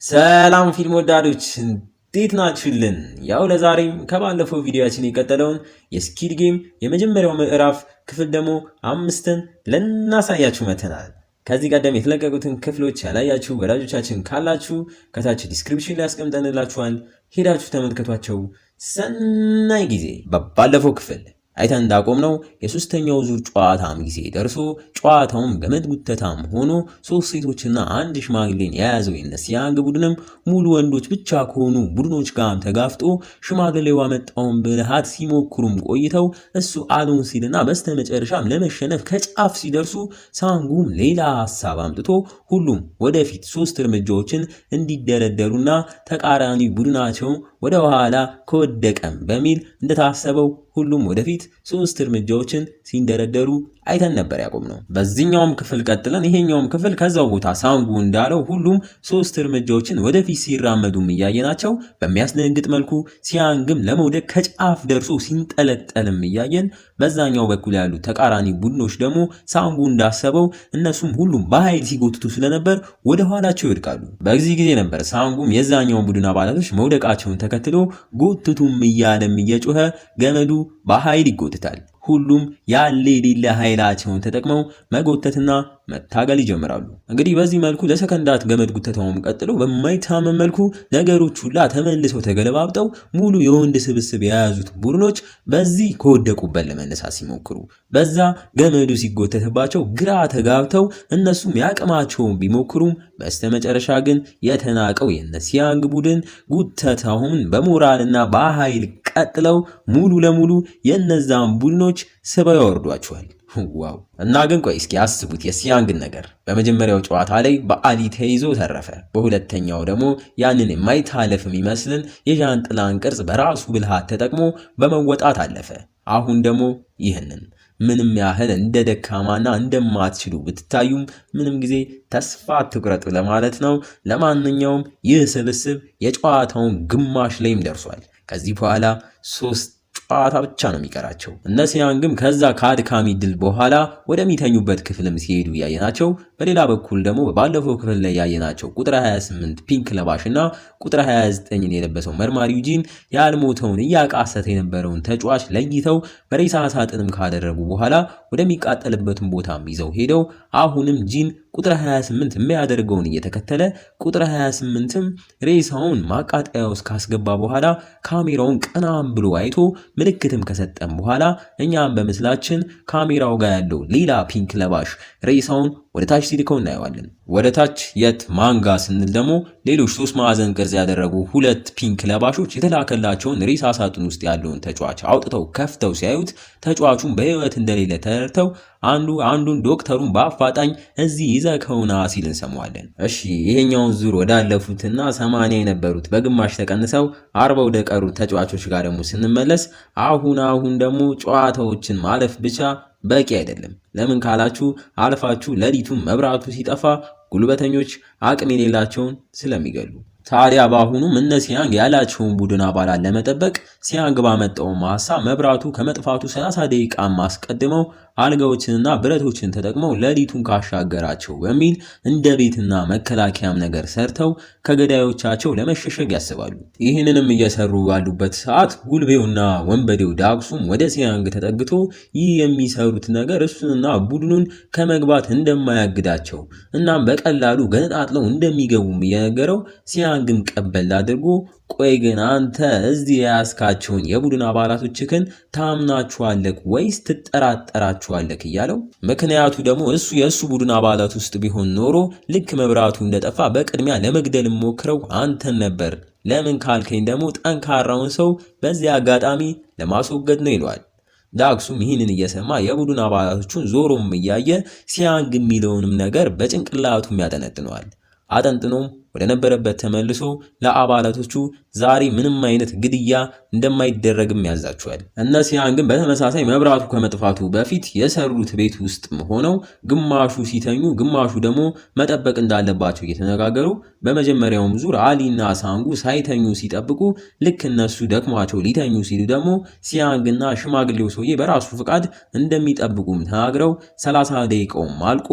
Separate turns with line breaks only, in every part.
ሰላም ፊልም ወዳዶች እንዴት ናችሁልን? ያው ለዛሬም ከባለፈው ቪዲዮአችን የቀጠለውን የስኪድ ጌም የመጀመሪያው ምዕራፍ ክፍል ደግሞ 5ን ልናሳያችሁ መተናል። ከዚህ ቀደም የተለቀቁትን ክፍሎች ያላያችሁ ወዳጆቻችን ካላችሁ ከታች ዲስክሪፕሽን ላይ አስቀምጠንላችኋል። ሄዳችሁ ተመልከቷቸው። ሰናይ ጊዜ። ባለፈው ክፍል አይተን እንዳቆምነው የሶስተኛው ዙር ጨዋታም ጊዜ ደርሶ ጨዋታውም ገመድ ጉተታም ሆኖ 3 ሴቶችና አንድ ሽማግሌን የያዘው የነሲያንግ ቡድንም ሙሉ ወንዶች ብቻ ከሆኑ ቡድኖች ጋር ተጋፍጦ ሽማግሌው ያመጣውን ብልሃት ሲሞክሩም ቆይተው እሱ አሉን ሲልና በስተመጨረሻም ለመሸነፍ ከጫፍ ሲደርሱ ሳንጉም ሌላ ሐሳብ አምጥቶ ሁሉም ወደፊት 3 እርምጃዎችን እንዲደረደሩና ተቃራኒ ቡድናቸው ወደ ኋላ ከወደቀም በሚል እንደታሰበው ሁሉም ወደፊት 3 እርምጃዎችን ሲንደረደሩ አይተን ነበር ያቆምነው። በዚህኛውም ክፍል ቀጥለን ይሄኛውም ክፍል ከዛው ቦታ ሳንጉ እንዳለው ሁሉም 3 እርምጃዎችን ወደፊት ሲራመዱም እያየናቸው በሚያስደነግጥ መልኩ ሲያንግም ለመውደቅ ከጫፍ ደርሶ ሲንጠለጠልም እያየን በዛኛው በኩል ያሉ ተቃራኒ ቡድኖች ደግሞ ሳንጉ እንዳሰበው እነሱም ሁሉም በኃይል ሲጎትቱ ስለነበር ወደ ኋላቸው ይወድቃሉ። በዚህ ጊዜ ነበር ሳንጉም የዛኛውን ቡድን አባላቶች መውደቃቸውን ተከትሎ ጎትቱም እያለም እየጮኸ ገመዱ በኃይል ይጎትታል። ሁሉም ያለ የሌለ ኃይላቸውን ተጠቅመው መጎተትና መታገል ይጀምራሉ። እንግዲህ በዚህ መልኩ ለሰከንዳት ገመድ ጉተታውም ቀጥሎ በማይታመን መልኩ ነገሮች ሁላ ተመልሰው ተገለባብጠው ሙሉ የወንድ ስብስብ የያዙት ቡድኖች በዚህ ከወደቁበት ለመነሳት ሲሞክሩ በዛ ገመዱ ሲጎተትባቸው ግራ ተጋብተው እነሱም ያቅማቸውን ቢሞክሩም በስተመጨረሻ ግን የተናቀው የነሲያንግ ቡድን ጉተታውን በሞራልና በኃይል ቀጥለው ሙሉ ለሙሉ የነዛን ቡድኖች ስበው ያወርዷቸዋል። ዋው! እና ግን ቆይ እስኪ አስቡት የሲያንግን ነገር። በመጀመሪያው ጨዋታ ላይ በአሊ ተይዞ ተረፈ። በሁለተኛው ደግሞ ያንን የማይታለፍ የሚመስልን የዣንጥላን ቅርጽ በራሱ ብልሃት ተጠቅሞ በመወጣት አለፈ። አሁን ደግሞ ይህንን ምንም ያህል እንደ ደካማና እንደማትችሉ ብትታዩም ምንም ጊዜ ተስፋ አትቁረጡ ለማለት ነው። ለማንኛውም ይህ ስብስብ የጨዋታውን ግማሽ ላይም ደርሷል። ከዚህ በኋላ 3 ጨዋታ ብቻ ነው የሚቀራቸው። እነሲያንግም ከዛ ከአድካሚ ድል በኋላ ወደሚተኙበት ክፍልም ሲሄዱ ያየናቸው። በሌላ በኩል ደግሞ ባለፈው ክፍል ላይ ያየናቸው ቁጥር 28 ፒንክ ለባሽና ቁጥር 29ን የለበሰው መርማሪው ጂን ያልሞተውን እያቃሰተ የነበረውን ተጫዋች ለይተው በሬሳ ሳጥንም ካደረጉ በኋላ ወደሚቃጠልበትን ቦታም ይዘው ሄደው አሁንም ጂን ቁጥር 28 የሚያደርገውን እየተከተለ ቁጥር 28ም ሬሳውን ማቃጠያ ውስጥ ካስገባ በኋላ ካሜራውን ቀናም ብሎ አይቶ ምልክትም ከሰጠን በኋላ እኛም በምስላችን ካሜራው ጋር ያለው ሌላ ፒንክ ለባሽ ሬሳውን ወደ ታች ሲልከው እናየዋለን። ወደ ታች የት ማንጋ ስንል ደግሞ ሌሎች 3 ማዕዘን ቅርጽ ያደረጉ 2 ፒንክ ለባሾች የተላከላቸውን ሬሳ ሳጥን ውስጥ ያለውን ተጫዋች አውጥተው ከፍተው ሲያዩት ተጫዋቹን በህይወት እንደሌለ ተረድተው አንዱን ዶክተሩን በአፋጣኝ እዚህ ይዘከውና ሲል እንሰማዋለን። እሺ ይሄኛውን ዙር ወዳለፉትና 80 የነበሩት በግማሽ ተቀንሰው 40 ወደ ቀሩት ተጫዋቾች ጋር ደግሞ ስንመለስ አሁን ደግሞ ጨዋታዎችን ማለፍ ብቻ በቂ አይደለም። ለምን ካላችሁ አልፋችሁ ሌሊቱን መብራቱ ሲጠፋ ጉልበተኞች አቅም የሌላቸውን ስለሚገሉ። ታዲያ በአሁኑም እነ ሲያንግ ያላቸውን ቡድን አባላት ለመጠበቅ ሲያንግ ባመጣው ሐሳብ መብራቱ ከመጥፋቱ 30 ደቂቃ አስቀድመው አልጋዎችንና ብረቶችን ተጠቅመው ሌሊቱን ካሻገራቸው በሚል እንደ ቤትና መከላከያም ነገር ሰርተው ከገዳዮቻቸው ለመሸሸግ ያስባሉ። ይህንንም እየሰሩ ባሉበት ሰዓት ጉልቤውና ወንበዴው ዳግሱም ወደ ሲያንግ ተጠግቶ ይህ የሚሰሩት ነገር እሱንና ቡድኑን ከመግባት እንደማያግዳቸው እናም በቀላሉ ገነጣጥለው እንደሚገቡም እየነገረው ሲያንግም ቀበል አድርጎ ቆይ ግን አንተ እዚህ ያስካቸውን የቡድን አባላቶችህን ታምናቸዋለህ ወይስ ትጠራጠራቸዋለህ እያለው፣ ምክንያቱ ደግሞ እሱ የእሱ ቡድን አባላት ውስጥ ቢሆን ኖሮ ልክ መብራቱ እንደጠፋ በቅድሚያ ለመግደል ሞክረው አንተን ነበር። ለምን ካልከኝ ደግሞ ጠንካራውን ሰው በዚህ አጋጣሚ ለማስወገድ ነው ይለዋል። ዳግሱም ይህንን እየሰማ የቡድን አባላቶቹን ዞሮም እያየ ሲያንግ የሚለውንም ነገር በጭንቅላቱም ያጠነጥነዋል። አጠንጥኖም ወደ ነበረበት ተመልሶ ለአባላቶቹ ዛሬ ምንም አይነት ግድያ እንደማይደረግም ያዛቸዋል። እነ ሲያንግም በተመሳሳይ መብራቱ ከመጥፋቱ በፊት የሰሩት ቤት ውስጥ ሆነው ግማሹ ሲተኙ ግማሹ ደግሞ መጠበቅ እንዳለባቸው እየተነጋገሩ በመጀመሪያውም ዙር አሊና ሳንጉ ሳይተኙ ሲጠብቁ ልክ እነሱ ደክሟቸው ሊተኙ ሲሉ ደግሞ ሲያንግና ሽማግሌው ሰውዬ በራሱ ፍቃድ እንደሚጠብቁም ተናግረው 30 ደቂቃውም አልቆ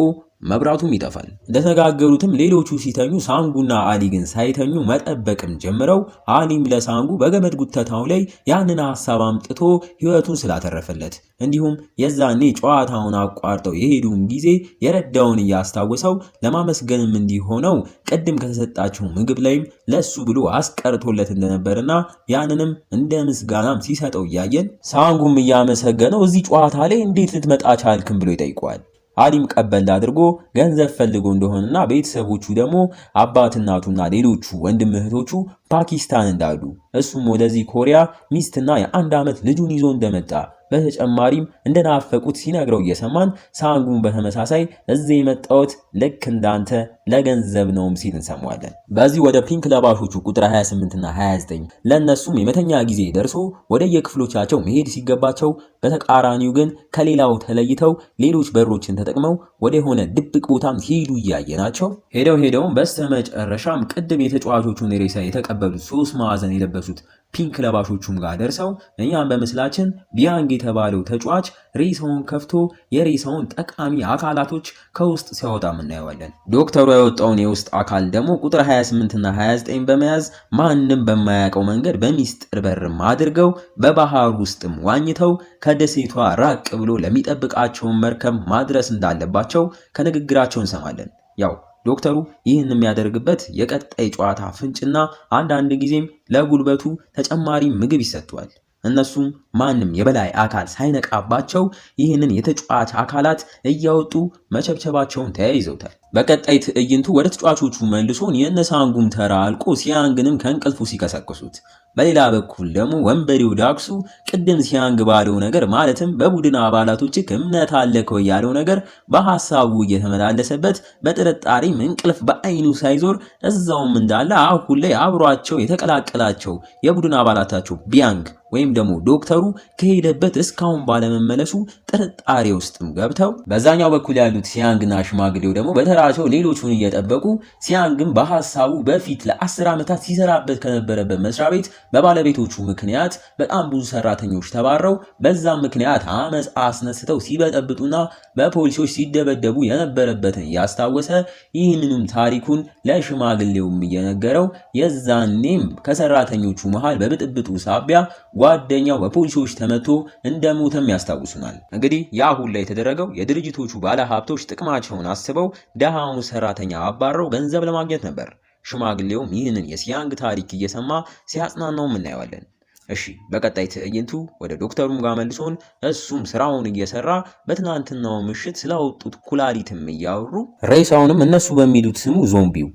መብራቱም ይጠፋል። እንደተጋገሩትም ሌሎቹ ሲተኙ ሳንጉና አሊ ግን ሳይተኙ መጠበቅም ጀምረው አሊም ለሳንጉ በገመድ ጉተታው ላይ ያንን ሐሳብ አምጥቶ ህይወቱን ስላተረፈለት እንዲሁም የዛኔ ጨዋታውን አቋርጠው የሄዱን ጊዜ የረዳውን እያስታወሰው ለማመስገንም እንዲሆነው ቅድም ከተሰጣቸው ምግብ ላይም ለሱ ብሎ አስቀርቶለት እንደነበርና ያንንም እንደ ምስጋናም ሲሰጠው እያየን ሳንጉም እያመሰገነው እዚህ ጨዋታ ላይ እንዴት ልትመጣ ቻልክም ብሎ ይጠይቀዋል። አሊም ቀበል አድርጎ ገንዘብ ፈልጎ እንደሆነና ቤተሰቦቹ ደግሞ አባት እናቱና ሌሎቹ ወንድም እህቶቹ ፓኪስታን እንዳሉ እሱም ወደዚህ ኮሪያ ሚስትና የ1 ዓመት ልጁን ይዞ እንደመጣ በተጨማሪም እንደናፈቁት ሲነግረው እየሰማን ሳንጉን በተመሳሳይ እዚህ የመጣሁት ልክ እንዳንተ ለገንዘብ ነውም ሲል እንሰማዋለን። በዚህ ወደ ፒንክ ለባሾቹ ቁጥር 28 እና 29 ለነሱም የመተኛ ጊዜ ደርሶ ወደ የክፍሎቻቸው መሄድ ሲገባቸው በተቃራኒው ግን ከሌላው ተለይተው ሌሎች በሮችን ተጠቅመው ወደ ሆነ ድብቅ ቦታም ሲሄዱ እያየናቸው ሄደውም በስተመጨረሻም ቅድም የተጫዋቾቹን ሬሳ የተቀበሉት 3 ማዕዘን የለበሱት ፒንክ ለባሾቹም ጋር ደርሰው እኛም በምስላችን ቢያንግ የተባለው ተጫዋች ሬሳውን ከፍቶ የሬሳውን ጠቃሚ አካላቶች ከውስጥ ሲያወጣ እናየዋለን። ዶክተሩ ያወጣውን የውስጥ አካል ደግሞ ቁጥር 28 እና 29 በመያዝ ማንም በማያውቀው መንገድ በሚስጥር በርም አድርገው በባህር ውስጥም ዋኝተው ከደሴቷ ራቅ ብሎ ለሚጠብቃቸውን መርከብ ማድረስ እንዳለባቸው ከንግግራቸው እንሰማለን። ያው ዶክተሩ ይህን የሚያደርግበት የቀጣይ ጨዋታ ፍንጭና አንዳንድ ጊዜም ለጉልበቱ ተጨማሪ ምግብ ይሰጠዋል። እነሱም ማንም የበላይ አካል ሳይነቃባቸው ይህንን የተጫዋች አካላት እያወጡ መቸብቸባቸውን ተያይዘውታል። በቀጣይ ትዕይንቱ ወደ ተጫዋቾቹ መልሶን የነሳንጉም ተራ አልቆ ሲያንግንም ከእንቅልፉ ሲቀሰቅሱት፣ በሌላ በኩል ደግሞ ወንበዴው ዳክሱ ቅድም ሲያንግ ባለው ነገር ማለትም በቡድን አባላቶች እምነት አለከው ያለው ነገር በሐሳቡ እየተመላለሰበት በጥርጣሬም እንቅልፍ በአይኑ ሳይዞር እዛውም እንዳለ አሁን ላይ አብሯቸው የተቀላቀላቸው የቡድን አባላታቸው ቢያንግ ወይም ደግሞ ዶክተሩ ከሄደበት እስካሁን ባለመመለሱ ጥርጣሬ ውስጥም ገብተው በዛኛው በኩል ያሉት ሲያንግና ሽማግሌው ደግሞ በተራቸው ሌሎቹን እየጠበቁ ሲያንግም በሐሳቡ በፊት ለ10 ዓመታት ሲሰራበት ከነበረበት መስሪያ ቤት በባለቤቶቹ ምክንያት በጣም ብዙ ሰራተኞች ተባረው በዛም ምክንያት አመጽ አስነስተው ሲበጠብጡና በፖሊሶች ሲደበደቡ የነበረበትን ያስታወሰ ይህንንም ታሪኩን ለሽማግሌውም እየነገረው የዛኔም ከሰራተኞቹ መሃል በብጥብጡ ሳቢያ ጓደኛው በፖሊሶች ተመቶ እንደሞተም ያስታውሱናል። እንግዲህ ያ ሁሉ የተደረገው የድርጅቶቹ ባለሀብቶች ጥቅማቸውን አስበው ደሃውን ሰራተኛ አባረው ገንዘብ ለማግኘት ነበር። ሽማግሌውም ይህንን የሲያንግ ታሪክ እየሰማ ሲያጽናናው እናየዋለን። እሺ በቀጣይ ትዕይንቱ ወደ ዶክተሩም ጋር መልሶን እሱም ስራውን እየሰራ በትናንትናው ምሽት ስላወጡት ኩላሊትም እያወሩ ሬሳውንም እነሱ በሚሉት ስሙ ዞምቢው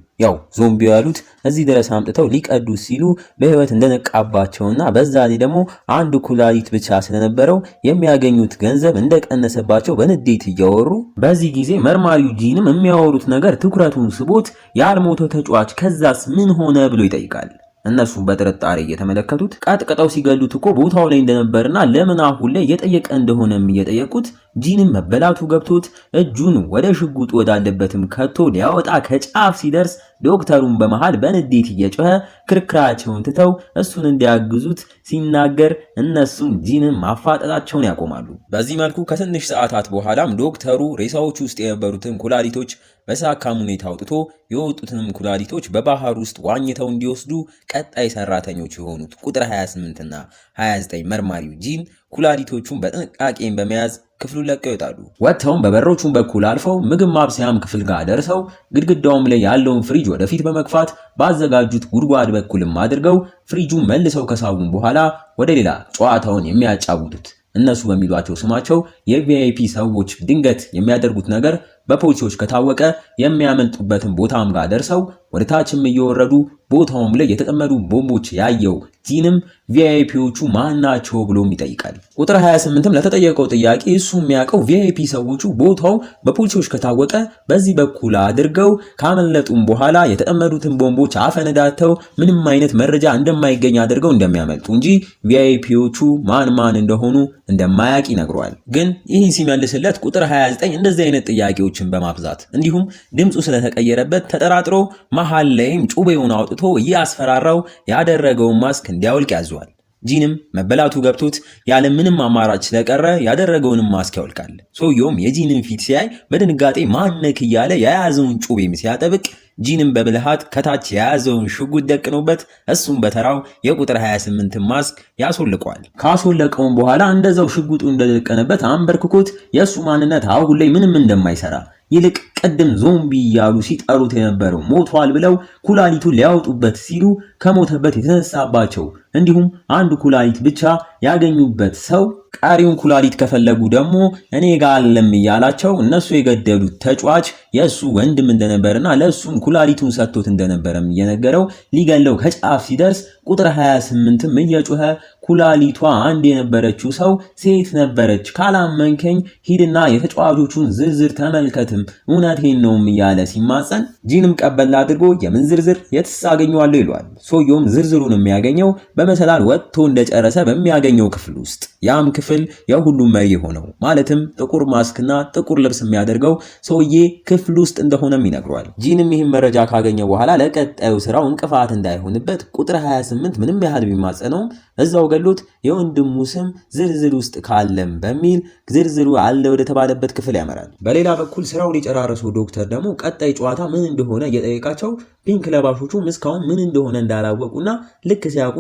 ያሉት እዚህ ድረስ አምጥተው ሊቀዱት ሲሉ በህይወት እንደነቃባቸውና በዛ ላይ ደግሞ አንድ ኩላሊት ብቻ ስለነበረው የሚያገኙት ገንዘብ እንደቀነሰባቸው በንዴት እያወሩ በዚህ ጊዜ መርማሪው ጂንም የሚያወሩት ነገር ትኩረቱን ስቦት ያልሞተ ተጫዋች ከዛስ ምን ሆነ ብሎ ይጠይቃል። እነሱ በጥርጣሬ እየተመለከቱት ቀጥቀጠው ሲገሉት እኮ ቦታው ላይ እንደነበርና ለምን አሁን ላይ እየጠየቀ እንደሆነም እየጠየቁት ጂንም መበላቱ ገብቶት እጁን ወደ ሽጉጥ ወዳለበትም ከቶ ሊያወጣ ከጫፍ ሲደርስ ዶክተሩን በመሃል በንዴት እየጮኸ ክርክራቸውን ትተው እሱን እንዲያግዙት ሲናገር እነሱም ጂንም ማፋጠጣቸውን ያቆማሉ። በዚህ መልኩ ከትንሽ ሰዓታት በኋላም ዶክተሩ ሬሳዎች ውስጥ የነበሩትን ኩላሊቶች በሳካም ሁኔታ አውጥቶ የወጡትንም ኩላሊቶች በባህር ውስጥ ዋኝተው እንዲወስዱ ቀጣይ ሰራተኞች የሆኑት ቁጥር 28 እና 29 መርማሪው ጂን ኩላሊቶቹን በጥንቃቄም በመያዝ ክፍሉን ለቀው ይወጣሉ። ወጥተውም በበሮቹን በኩል አልፈው ምግብ ማብሰያም ክፍል ጋር ደርሰው ግድግዳውም ላይ ያለውን ፍሪጅ ወደፊት በመግፋት ባዘጋጁት ጉድጓድ በኩልም አድርገው ፍሪጁን መልሰው ከሳቡን በኋላ ወደ ሌላ ጨዋታውን የሚያጫውቱት እነሱ በሚሏቸው ስማቸው የቪአይፒ ሰዎች ድንገት የሚያደርጉት ነገር በፖሊሶች ከታወቀ የሚያመልጡበትን ቦታም ጋር ደርሰው ወደ ታችም እየወረዱ ቦታውም ላይ የተጠመዱ ቦምቦች ያየው ጂንም ቪአይፒዎቹ ማናቸው ብሎም ይጠይቃል። ቁጥር 28ም ለተጠየቀው ጥያቄ እሱ የሚያውቀው ቪአይፒ ሰዎቹ ቦታው በፖሊሶች ከታወቀ በዚህ በኩል አድርገው ካመለጡም በኋላ የተጠመዱትን ቦምቦች አፈነዳተው ምንም አይነት መረጃ እንደማይገኝ አድርገው እንደሚያመልጡ እንጂ ቪአይፒዎቹ ማን እንደሆኑ እንደማያውቅ ይነግረዋል። ግን ይህን ሲመልስለት ቁጥር 29 እንደዚህ አይነት ጥያቄዎችን በማብዛት እንዲሁም ድምፁ ስለተቀየረበት ተጠራጥሮ መሃል ላይም ጩቤውን አውጥቶ እያስፈራራው ያደረገውን ማስክ እንዲያወልቅ ያዘዋል። ጂንም መበላቱ ገብቶት ያለ ምንም አማራጭ ስለቀረ ያደረገውንም ማስክ ያወልቃል። ሰውየውም የጂንን ፊት ሲያይ በድንጋጤ ማነክ እያለ የያዘውን ጩቤም ሲያጠብቅ ጂንም በብልሃት ከታች የያዘውን ሽጉጥ ደቅኖበት እሱም በተራው የቁጥር 28 ማስክ ያስወልቀዋል። ካስወለቀውም በኋላ እንደዛው ሽጉጡ እንደደቀነበት አንበርክኮት የእሱ ማንነት አሁን ላይ ምንም እንደማይሰራ ይልቅ ቀደም ዞምቢ እያሉ ሲጠሩት የነበረው ሞቷል ብለው ኩላሊቱን ሊያወጡበት ሲሉ ከሞተበት የተነሳባቸው እንዲሁም አንድ ኩላሊት ብቻ ያገኙበት ሰው ቀሪውን ኩላሊት ከፈለጉ ደግሞ እኔ ጋር አለም እያላቸው እነሱ የገደሉት ተጫዋች የእሱ ወንድም እንደነበርና ለእሱም ኩላሊቱን ሰጥቶት እንደነበረም እየነገረው ሊገለው ከጫፍ ሲደርስ ቁጥር 28ም እየጮኸ ኩላሊቷ አንድ የነበረችው ሰው ሴት ነበረች፣ ካላመንከኝ ሂድና የተጫዋቾቹን ዝርዝር ተመልከትም እውነቴን ነውም እያለ ሲማጸን ጂንም ቀበል አድርጎ የምን ዝርዝር የትስ አገኘዋለሁ ይሏል። ሰውየውም ዝርዝሩን የሚያገኘው በመሰላል ወጥቶ እንደጨረሰ በሚያገኘው ክፍል ውስጥ ያም ክፍል የሁሉም መሪ ሆነው ማለትም ጥቁር ማስክና ጥቁር ልብስ የሚያደርገው ሰውዬ ክፍል ውስጥ እንደሆነም ይነግረዋል። ጂንም ይህን መረጃ ካገኘ በኋላ ለቀጣዩ ስራው እንቅፋት እንዳይሆንበት ቁጥር 28 ምንም ያህል ቢማጸነውም እዛው ገሎት የወንድሙ ስም ዝርዝር ውስጥ ካለም በሚል ዝርዝሩ አለ ወደ ተባለበት ክፍል ያመራል። በሌላ በኩል ስራውን የጨራረሱ ዶክተር ደግሞ ቀጣይ ጨዋታ ምን እንደሆነ እየጠየቃቸው ፒንክ ለባሾቹ እስካሁን ምን እንደሆነ እንዳላወቁና ልክ ሲያውቁ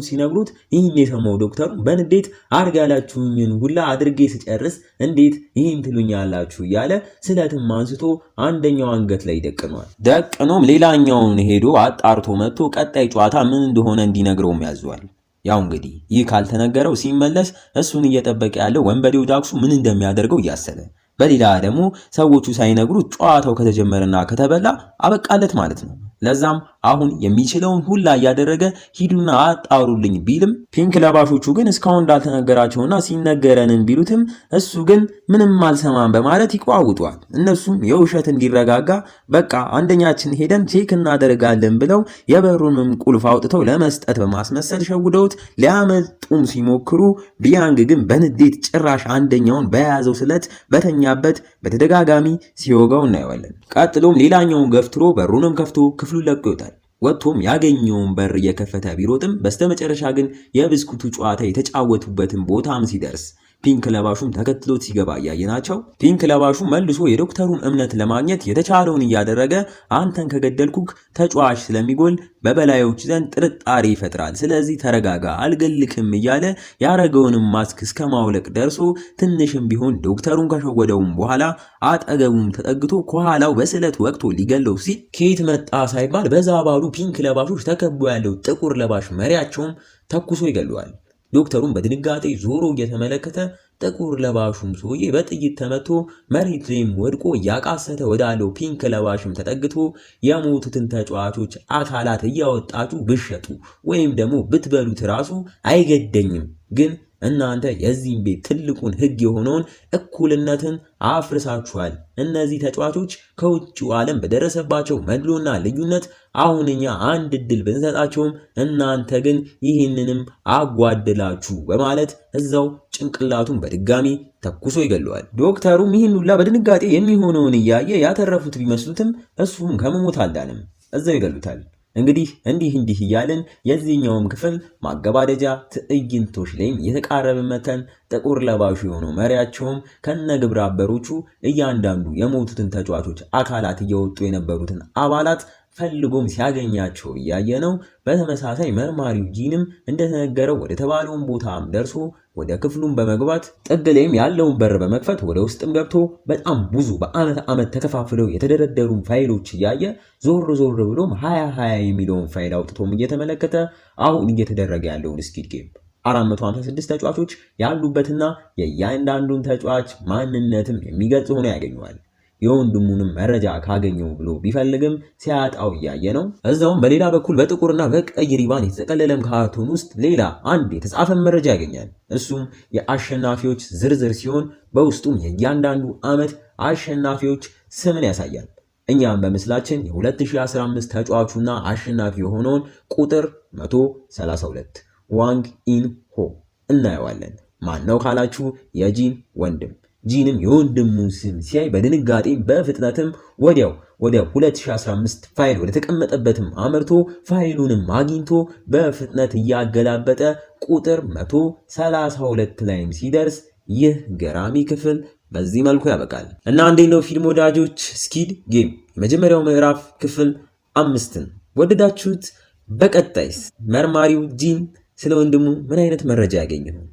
ሲነግሩት ይህን የሰማው ዶክተሩ በንዴት አርግ ያላችሁኝን ሁላ አድርጌ ስጨርስ እንዴት ይህን ትሉኛላችሁ እያለ ስለትም አንስቶ አንደኛው አንገት ላይ ደቅኗል። ደቅኖም ሌላኛውን ሄዶ አጣርቶ መጥቶ ቀጣይ ጨዋታ ምን እንደሆነ እንዲነግረውም ያዟል። ያው እንግዲህ ይህ ካልተነገረው ሲመለስ እሱን እየጠበቀ ያለው ወንበዴው ዳክሱ ምን እንደሚያደርገው እያሰበ፣ በሌላ ደግሞ ሰዎቹ ሳይነግሩት ጨዋታው ከተጀመረና ከተበላ አበቃለት ማለት ነው። ለዛም አሁን የሚችለውን ሁላ እያደረገ ሂዱና አጣሩልኝ ቢልም ፒንክ ለባሾቹ ግን እስካሁን እንዳልተነገራቸውና ሲነገረንም ቢሉትም እሱ ግን ምንም አልሰማም በማለት ይቋውጧል። እነሱም የውሸት እንዲረጋጋ በቃ አንደኛችን ሄደን ቼክ እናደርጋለን ብለው የበሩንም ቁልፍ አውጥተው ለመስጠት በማስመሰል ሸውደውት ሊያመልጡም ሲሞክሩ ቢያንግ ግን በንዴት ጭራሽ አንደኛውን በያዘው ስለት በተኛበት በተደጋጋሚ ሲወጋው እናየዋለን። ቀጥሎም ሌላኛውን ገፍትሮ በሩንም ከፍቶ ክፍሉ ለቆ ይወጣል። ወጥቶም ያገኘውን በር እየከፈተ ቢሮጥም በስተመጨረሻ ግን የብስኩቱ ጨዋታ የተጫወቱበትን ቦታም ሲደርስ ፒንክ ለባሹም ተከትሎት ሲገባ እያየናቸው ፒንክ ለባሹ መልሶ የዶክተሩን እምነት ለማግኘት የተቻለውን እያደረገ አንተን ከገደልኩክ ተጫዋች ስለሚጎል በበላዮች ዘንድ ጥርጣሬ ይፈጥራል፣ ስለዚህ ተረጋጋ አልገልክም እያለ ያረገውንም ማስክ እስከ ማውለቅ ደርሶ ትንሽም ቢሆን ዶክተሩን ከሸወደውም በኋላ አጠገቡም ተጠግቶ ከኋላው በስለት ወቅቶ ሊገለው ሲል ከየት መጣ ሳይባል በዛ ባሉ ፒንክ ለባሾች ተከቦ ያለው ጥቁር ለባሽ መሪያቸውም ተኩሶ ይገለዋል። ዶክተሩም በድንጋጤ ዞሮ እየተመለከተ ጥቁር ለባሹም ሰውዬ በጥይት ተመቶ መሬት ላይም ወድቆ እያቃሰተ ወዳለው ፒንክ ለባሽም ተጠግቶ የሞቱትን ተጫዋቾች አካላት እያወጣችሁ ብትሸጡ ወይም ደግሞ ብትበሉት ራሱ አይገደኝም፣ ግን እናንተ የዚህን ቤት ትልቁን ሕግ የሆነውን እኩልነትን አፍርሳችኋል። እነዚህ ተጫዋቾች ከውጭው ዓለም በደረሰባቸው መድሎና ልዩነት አሁን እኛ አንድ እድል ብንሰጣቸውም እናንተ ግን ይህንንም አጓድላችሁ በማለት እዛው ጭንቅላቱን በድጋሚ ተኩሶ ይገለዋል። ዶክተሩም ይህን ሁላ በድንጋጤ የሚሆነውን እያየ ያተረፉት ቢመስሉትም እሱም ከመሞት አልዳንም፣ እዛው ይገሉታል። እንግዲህ እንዲህ እያልን የዚህኛውም ክፍል ማገባደጃ ትዕይንቶች ላይም የተቃረበ መተን ጥቁር ለባሹ የሆነው መሪያቸውም ከነግብረ አበሮቹ እያንዳንዱ የሞቱትን ተጫዋቾች አካላት እየወጡ የነበሩትን አባላት ፈልጎም ሲያገኛቸው እያየ ነው። በተመሳሳይ መርማሪው ጂንም እንደተነገረው ወደ ተባለውን ቦታም ደርሶ ወደ ክፍሉም በመግባት ጥግ ላይም ያለውን በር በመክፈት ወደ ውስጥም ገብቶ በጣም ብዙ በአመት ተከፋፍለው የተደረደሩ ፋይሎች እያየ ዞር ብሎም 2020 የሚለውን ፋይል አውጥቶም እየተመለከተ አሁን እየተደረገ ያለውን ስኪድ ጌም 456 ተጫዋቾች ያሉበትና የእያንዳንዱን ተጫዋች ማንነትም የሚገልጽ ሆኖ ያገኘዋል። የወንድሙንም መረጃ ካገኘው ብሎ ቢፈልግም ሲያጣው እያየ ነው። እዛውም በሌላ በኩል በጥቁርና በቀይ ሪባን የተጠቀለለም ካርቶን ውስጥ ሌላ አንድ የተጻፈ መረጃ ያገኛል። እሱም የአሸናፊዎች ዝርዝር ሲሆን በውስጡም የእያንዳንዱ ዓመት አሸናፊዎች ስምን ያሳያል። እኛም በምስላችን የ2015 ተጫዋቹና አሸናፊ የሆነውን ቁጥር 132 ዋንግ ኢን ሆ እናየዋለን። ማን ነው ካላችሁ የጂን ወንድም። ጂንም የወንድሙን ስም ሲያይ በድንጋጤ በፍጥነትም ወዲያው ወደ 2015 ፋይል ወደ ተቀመጠበትም አመርቶ ፋይሉንም አግኝቶ በፍጥነት እያገላበጠ ቁጥር 132 ላይም ሲደርስ ይህ ገራሚ ክፍል በዚህ መልኩ ያበቃል። እና እንዴት ነው ፊልም ወዳጆች፣ ስኪድ ጌም የመጀመሪያው ምዕራፍ ክፍል 5ን ወደዳችሁት? በቀጣይስ መርማሪው ጂን ስለ ወንድሙ ምን አይነት መረጃ ያገኝ ይሆን?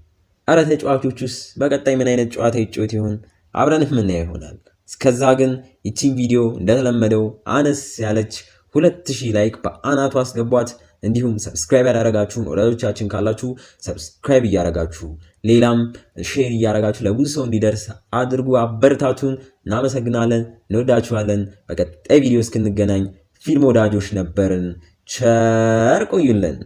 አረ ተጫዋቾቹስ በቀጣይ ምን አይነት ጨዋታ ይጫወት ይሆን? አብረን የምናየው ይሆናል። እስከዛ ግን ይቺን ቪዲዮ እንደተለመደው አነስ ያለች 2000 ላይክ በአናቱ አስገቧት። እንዲሁም ሰብስክራይብ ያደረጋችሁን ወዳጆቻችን ካላችሁ ሰብስክራይብ እያደረጋችሁ ሌላም ሼር እያደረጋችሁ ለብዙ ሰው እንዲደርስ አድርጉ። አበረታቱን። እናመሰግናለን። እንወዳችኋለን። በቀጣይ ቪዲዮ እስክንገናኝ ፊልም ወዳጆች ነበርን። ቸር ቆዩልን።